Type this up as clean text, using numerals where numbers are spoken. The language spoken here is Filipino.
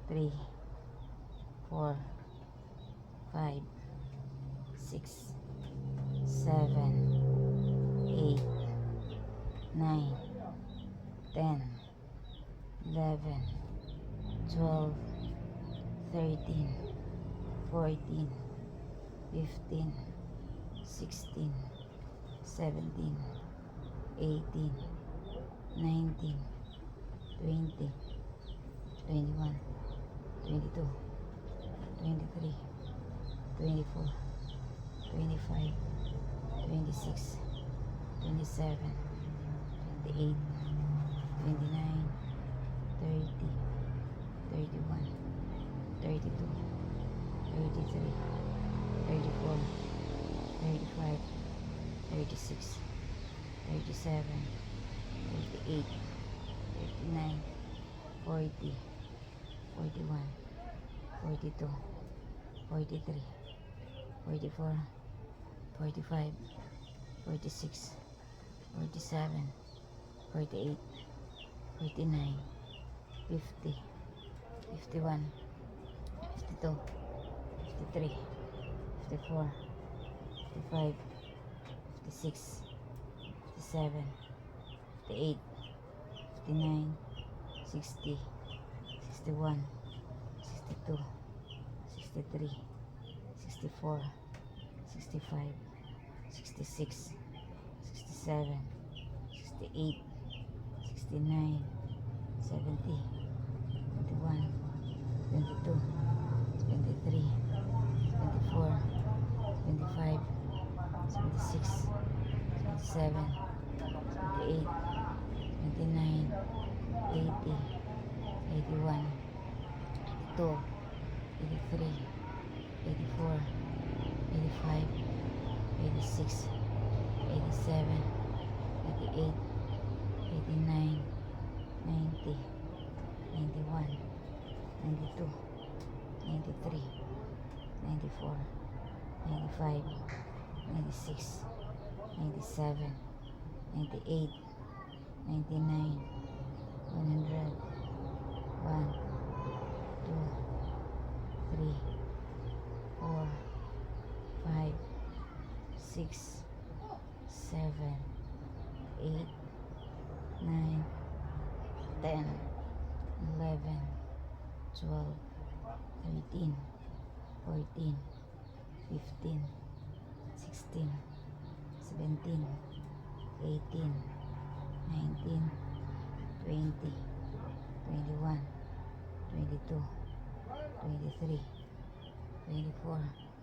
3, 4, 5, 6, 7, 8, 9, 10, 11, 12, 13, 14, 15, 16, 17, 18, 19, 20, 21, 22, 23, 24, 25, 26, 27, 28, 29, 30, 31, 32, 33, 34, 35, 36, 37, 38, 39, 40, 41, 42, 43, 44, 45, 46, 47, 48, 49, 50, 51, 52, 53, 54, 55, 56, 57, 58, 59, 60, 61, 62, 63, 64, 65, 66, 67, 68, 69, 70, 21, 22, 23, 24, 25, 26, 27, 28, 29, 80, 81, 82, 83, 84, 85, 86, 87, 88, 89, 90, 91, 92, 93, 94, 95, 96, 97, 98, 99, 100, 1, 2, 3, 4, 5, 6, 7, 8, 9, 10, 11, 12, 13, 14, 15, 16, 17, 18, 19, 20, 21, 22, 23, 24,